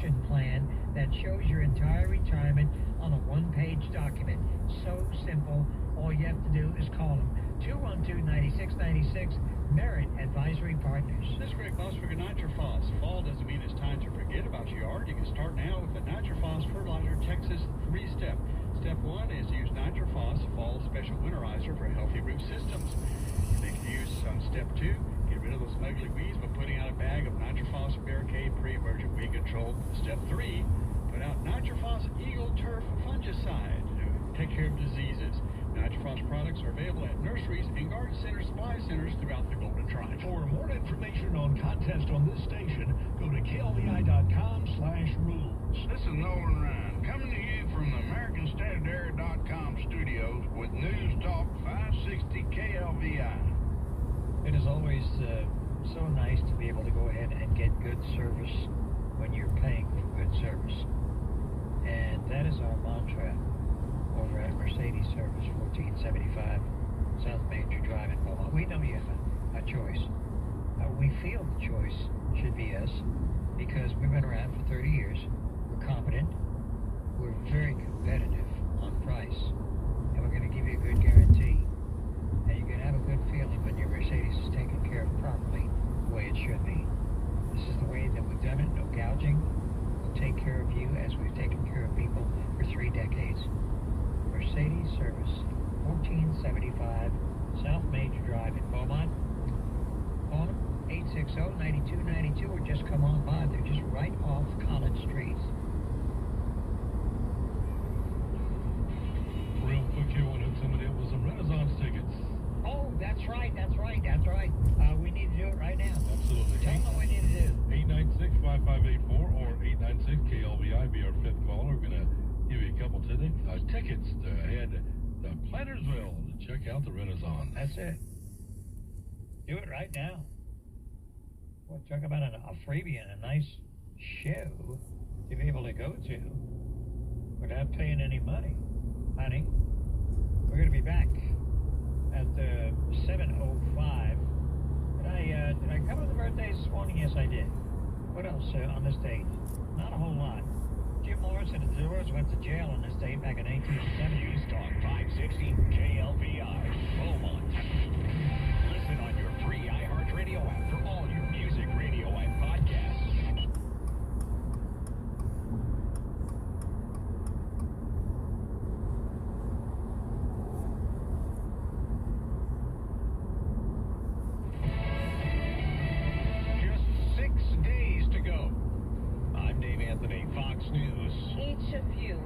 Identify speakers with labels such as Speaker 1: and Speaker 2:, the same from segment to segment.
Speaker 1: pension plan that shows your entire retirement on a one-page document. So simple. All you have to do is call them. 212-9696, Merit Advisory Partners.
Speaker 2: This is Greg Boss for Nitrophos. Fall doesn't mean it's time to forget about your yard. You can start now with the Nitrophos Fertilizer Texas 3-step. Step 1 is to use Nitrophos Fall Special Winterizer for healthy root systems. You make use on Step 2. Get rid of those ugly weeds by putting out a bag of Nitrophos Barricade Pre-Emergent Weed Control. Step 3, put out Nitrophos Eagle Turf Fungicide to take care of diseases. Nitrophos products are available at nurseries and garden centers, supply centers throughout the Golden Triangle.
Speaker 3: For more information on contests on this station, go to klvi.com/rules.
Speaker 4: This is Nolan Ryan, coming to you from the AmericanStandardAir.com studios with News Talk 560 KLVI.
Speaker 1: It is always so nice to be able to go ahead and get good service when you're paying for good service. And that is our mantra over at Mercedes Service, 1475 South Major Drive in Beaumont. We know you have a choice. We feel the choice should be us because we've been around for 30 years. We're competent. We're very competitive on price. And we're going to give you a good guarantee. And you can have a good feeling when your Mercedes is taken care of properly the way it should be. This is the way that we've done it. No gouging. We'll take care of you as we've taken care of people for 3 decades. Mercedes Service, 1475 South Major Drive in Beaumont. Call them 860-9292 or just come on by. They're just right off College Street.
Speaker 3: Real quick here, want to hook somebody up with some Renaissance tickets.
Speaker 1: Oh, that's right. We need to do it right now.
Speaker 3: Absolutely.
Speaker 1: Tell them what we need to do.
Speaker 3: 896-5584 or 896-KLVI. Be our 5th caller. We're going to give you a couple tickets to head to Plantersville to check out the Renaissance.
Speaker 1: That's it. Do it right now. Well, talk about a freebie and a nice show to be able to go to without paying any money. Honey, we're going to be back at 7:05. Did I cover the birthdays this morning? Yes, I did. What else on this date? Not a whole lot. Jim Morris and the Doors went to jail on this date back in 1870.
Speaker 5: News Talk 560 KLVI, Beaumont. Listen on your free iHeartRadio app for all your music, radio, and podcasts. Just 6 days to go. I'm Dave Anthony, Fox News.
Speaker 6: Each of you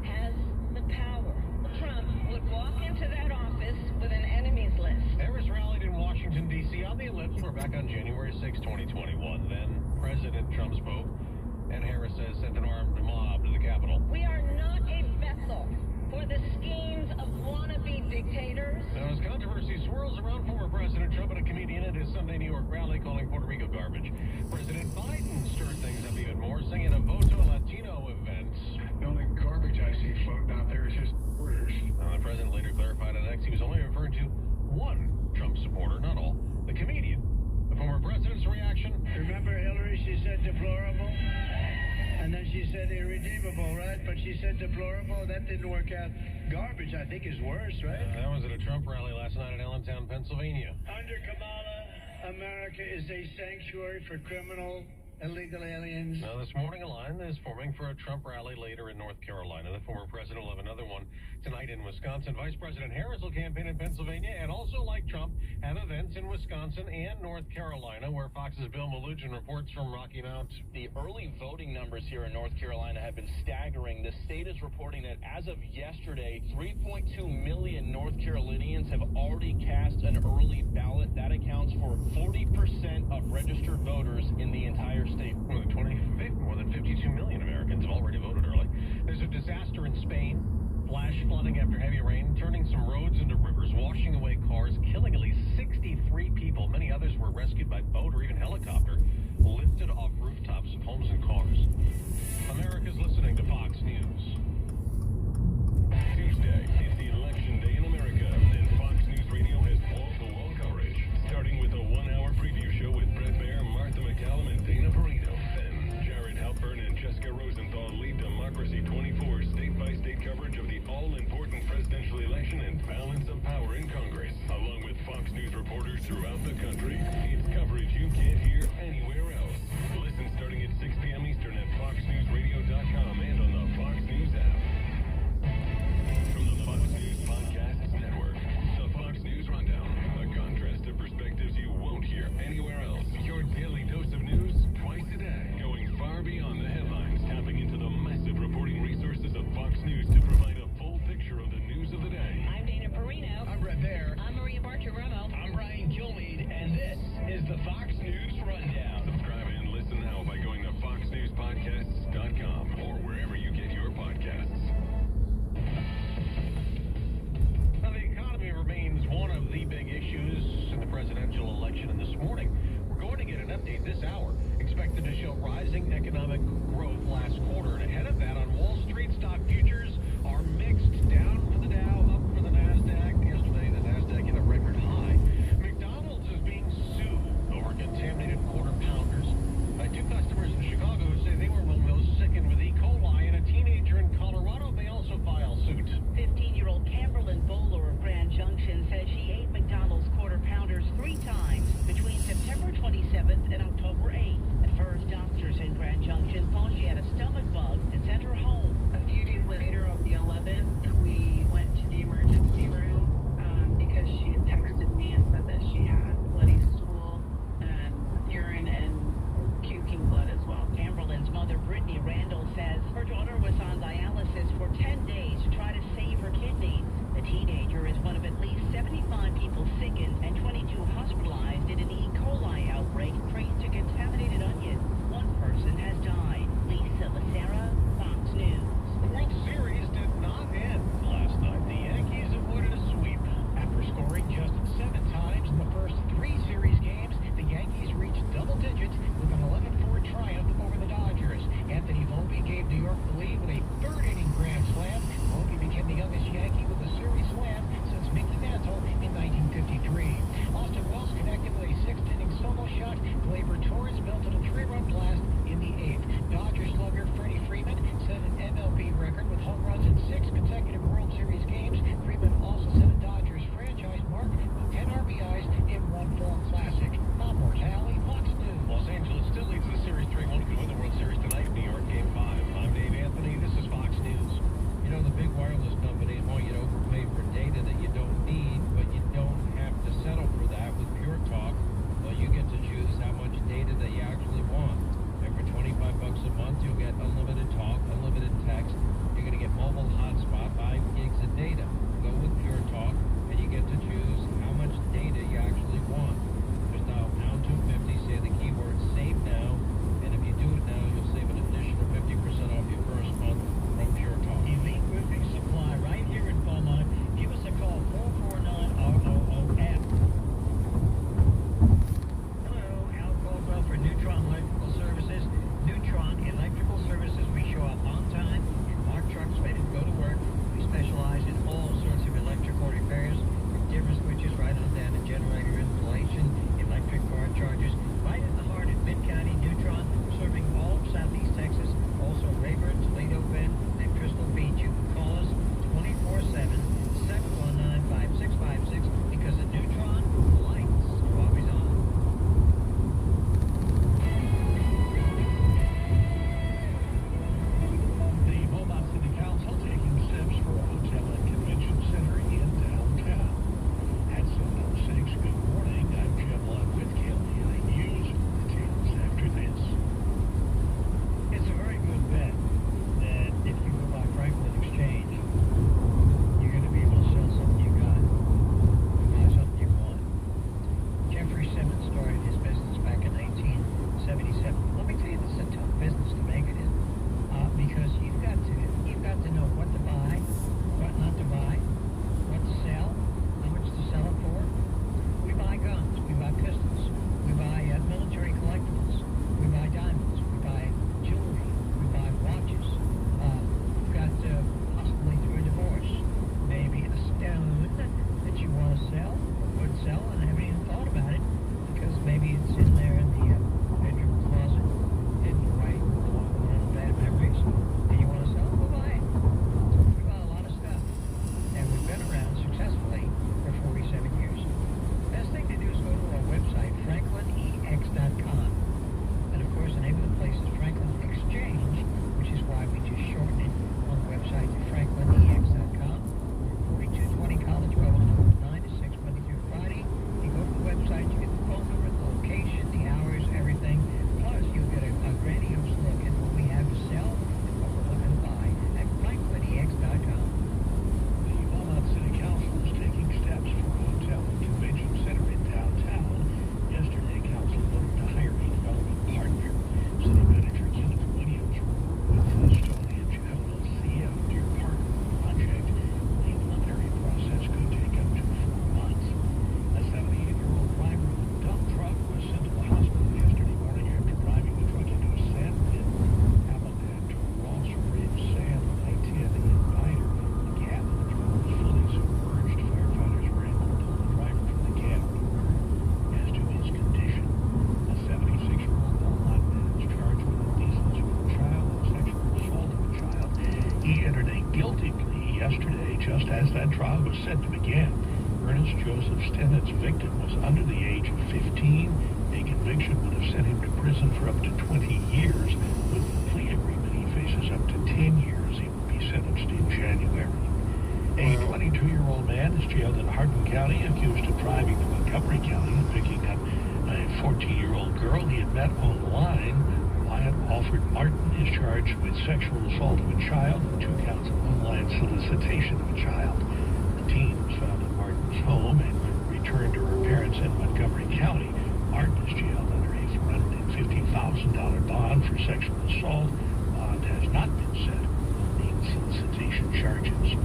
Speaker 6: has the power. Trump would walk into that office with an enemies list.
Speaker 5: Harris rallied in Washington, D.C. on the ellipse. We're back on January 6, 2021. Then President Trump spoke, and Harris says sent an armed mob to the Capitol.
Speaker 6: We are not a vessel for the schemes of wannabe dictators.
Speaker 5: Now, as controversy swirls around former President Trump and a comedian at his Sunday New York rally calling Puerto Rico garbage, President Biden stirred things up even more, singing a Voto Latino event.
Speaker 4: The only garbage I see floating out there is just orders.
Speaker 5: The president later clarified on X he was only referring to one Trump supporter, not all. The comedian. The former president's reaction.
Speaker 7: Remember Hillary, she said deplorable? And then she said irredeemable, right? But she said deplorable. That didn't work out. Garbage, I think, is worse, right?
Speaker 5: That was at a Trump rally last night in Allentown, Pennsylvania.
Speaker 7: Under Kamala, America is a sanctuary for criminal, illegal aliens.
Speaker 5: Now, this morning, a line is forming for a Trump rally later in North Carolina. The former president will have another one tonight in Wisconsin. Vice President Harris will campaign in Pennsylvania and also, like Trump, have events in Wisconsin and North Carolina, where Fox's Bill Malugin reports from Rocky Mount.
Speaker 8: The early voting numbers here in North Carolina have been staggering. The state is reporting that as of yesterday, 3.2 million North Carolinians have already cast an early ballot. That accounts for 40% of registered voters in the entire state.
Speaker 5: More than 52 million Americans have already voted early. There's a disaster in Spain. Flash flooding after heavy rain, turning some roads into rivers, washing away cars, killing at least 63 people. Many others were rescued by boat or even helicopter, lifted off rooftops of homes and cars. America's listening to Fox News.
Speaker 9: Tuesday is the election day in America, and Fox News Radio has wall-to-wall coverage, starting with a 1-hour preview show with Brett Baer, Martha McCallum, and Dana Perino. Then Jared Halpern and Jessica reporters throughout the country. It's coverage you can't hear anywhere else. Listen starting at 6 p.m. Eastern at FoxNewsRadio.com and on the Fox News app. From the Fox News Podcasts Network, the Fox News Rundown, a contrast of perspectives you won't hear anywhere else. Your daily dose of news twice a day, going far beyond the headlines, tapping into the massive reporting resources of Fox News to provide a full picture of the news of the day.
Speaker 6: I'm Dana Perino.
Speaker 7: I'm Brett Baer.
Speaker 6: I'm Maria Bartiromo.
Speaker 7: I'm Brian Kilmeade, and this is the Fox News Rundown.
Speaker 9: Subscribe and listen now by going to FoxNewsPodcasts.com or wherever you get your podcasts.
Speaker 5: Now, the economy remains one of the big issues in the presidential election, and this morning we're going to get an update this hour. Expected to show rising economic growth last quarter, and ahead of that on Wall Street, stock futures are mixed. Down for the Dow, up for the NASDAQ. Yesterday, the NASDAQ hit a record high. McDonald's is being sued over contaminated quarter pounders. Two customers in Chicago say they were among those sickened with E. coli, and a teenager in Colorado may also file suit.
Speaker 6: 15-year-old Camberlyn Bowler of Grand Junction says she ate McDonald's quarter pounders 3 times between September 27th and October 8th. At first, doctors in Grand Junction thought she had a stomach bug and sent her home. A few days later, a
Speaker 10: began. Ernest Joseph Stennett's victim was under the age of 15. A conviction would have sent him to prison for up to 20 years. With the plea agreement, he faces up to 10 years. He will be sentenced in January. A 22-year-old man is jailed in Hardin County, accused of driving to Montgomery County and picking up a 14-year-old girl he had met online. Wyatt Alfred Martin is charged with sexual assault of a child and 2 counts of online solicitation of a child. The teen was found at Martin's home and returned to her parents in Montgomery County. Martin is jailed under a $450,000 bond for sexual assault. Bond has not been set on the solicitation charges.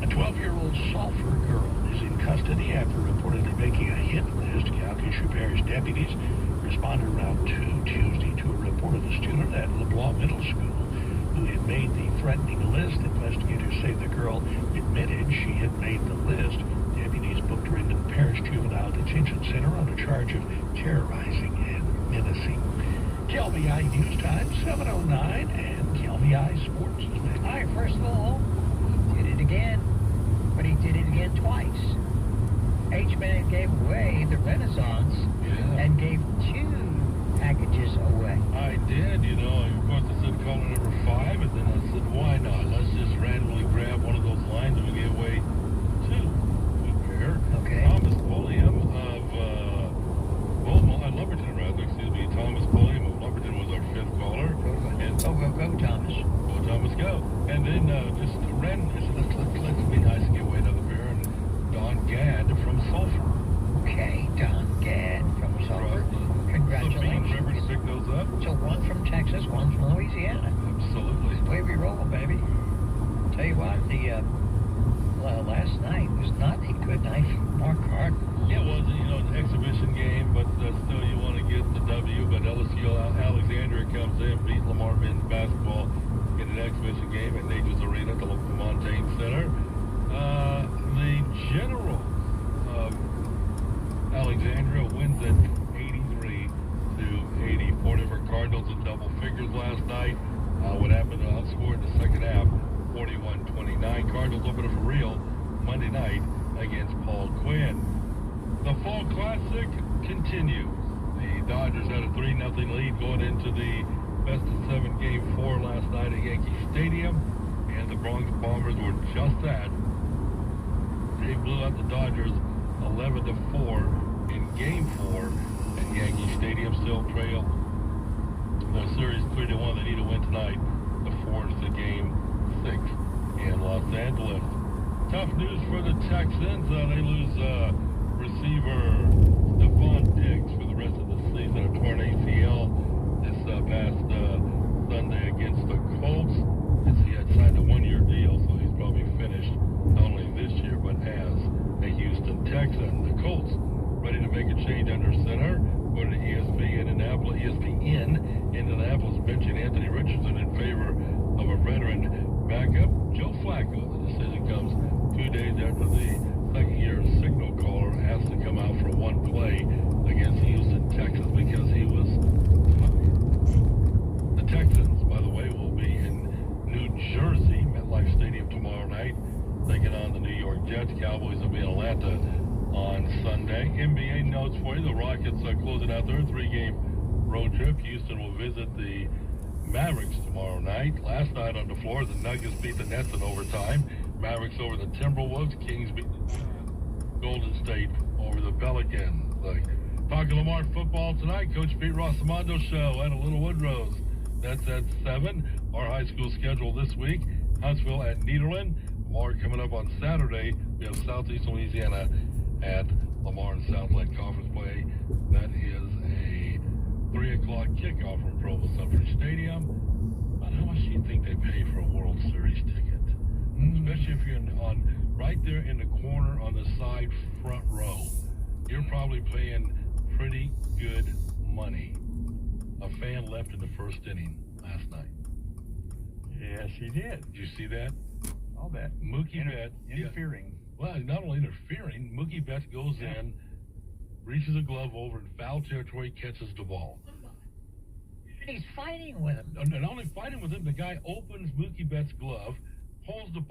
Speaker 10: A 12-year-old Sulphur girl is in custody after reportedly making a hit list. Calcasieu Parish deputies responded around 2 Tuesday to a report of a student at LeBlanc Middle School who had made the threatening list. Investigators say the girl admitted she had made the list. Deputies booked her into the Parish Juvenile Detention Center on a charge of terrorizing and menacing. KLBI News Time, 7:09, and KLBI Sports is next.
Speaker 1: All right, first of all, he did it again, but he did it again twice. H-Man gave away the Renaissance and gave 2 packages away.
Speaker 3: I did, you know. Of course, I said caller number 5, and then I said, why not? Let's just randomly grab one of those lines and we give away 2.
Speaker 1: Okay.
Speaker 3: Thomas Pulliam of Lumberton, rather. Excuse me. Thomas Pulliam of Lumberton was our 5th caller.
Speaker 1: Go, Thomas.
Speaker 3: Go, Thomas, go. And then just let's be nice and give away another pair. And Don Gadd from Sulphur.
Speaker 1: Okay, Don Gadd from Sulphur.
Speaker 3: Right.
Speaker 1: Congratulations.
Speaker 3: Remember to pick those up.
Speaker 1: So 1 from Texas, 1 from Louisiana.
Speaker 3: Absolutely.
Speaker 1: That's the way we roll, baby. Tell you what, the last night was not a good night for Mark Hart.
Speaker 3: It was, an exhibition game, but still you want to get the W. But LSU Alexandria comes in, beat Lamar men's basketball in an exhibition game at Nature's Arena at the local Montaigne Center. The General of Alexandria wins it 83-80. 4 different Cardinals in double figures last night. What happened? Outscored in the second half, 41-29. Cardinals open it for real Monday night against Paul Quinn. The Fall Classic continues. The Dodgers had a 3-0 lead going into the best of 7 Game 4 last night at Yankee Stadium, and the Bronx Bombers were just that. They blew out the Dodgers 11-4 in Game 4 at Yankee Stadium. Still trail the series 3-1. They need to win tonight to force the Game 6 in Los Angeles. Tough news for the Texans. They lose receiver Stephon Diggs for the rest of the season. A torn ACL this past Sunday against the Colts. As he had signed a 1-year deal, so he's probably finished not only this year but as a Houston Texan. The Colts ready to make a change under center. According to ESPN Indianapolis benching Anthony Richardson in favor of a veteran backup, Joe Flacco. The decision comes 2 days after the second-year signal caller asked to come out for 1 play against Houston Texans because he was. The Texans, by the way, will be in New Jersey, MetLife Stadium tomorrow night, taking on the New York Jets. Cowboys will be in Atlanta on Sunday. NBA notes for you. The Rockets are closing out their 3-game road trip. Houston will visit the Mavericks tomorrow night. Last night on the floor, the Nuggets beat the Nets in overtime. Mavericks over the Timberwolves. Kings beat Golden State over the Pelicans. Talking Lamar football tonight. Coach Pete Rossamondo show at a Little Woodrow's. That's at 7. Our high school schedule this week. Huntsville at Nederland. Lamar coming up on Saturday. We have Southeast Louisiana at Lamar and Southland Conference play. That is a 3 o'clock kickoff from Provo Sumter Stadium. About how much do you think they pay for a World Series ticket? Especially if you're on right there in the corner on the side front row. You're probably paying pretty good money. A fan left in the first inning last night.
Speaker 10: Yes, he did.
Speaker 3: Did you see that?
Speaker 10: I'll bet.
Speaker 3: Mookie Betts.
Speaker 10: Interfering.
Speaker 3: Well, not only interfering, Mookie Betts goes in, reaches a glove over in foul territory, catches the ball.
Speaker 1: And he's fighting with him.
Speaker 3: Not only fighting with him, the guy opens Mookie Betts' glove, pulls the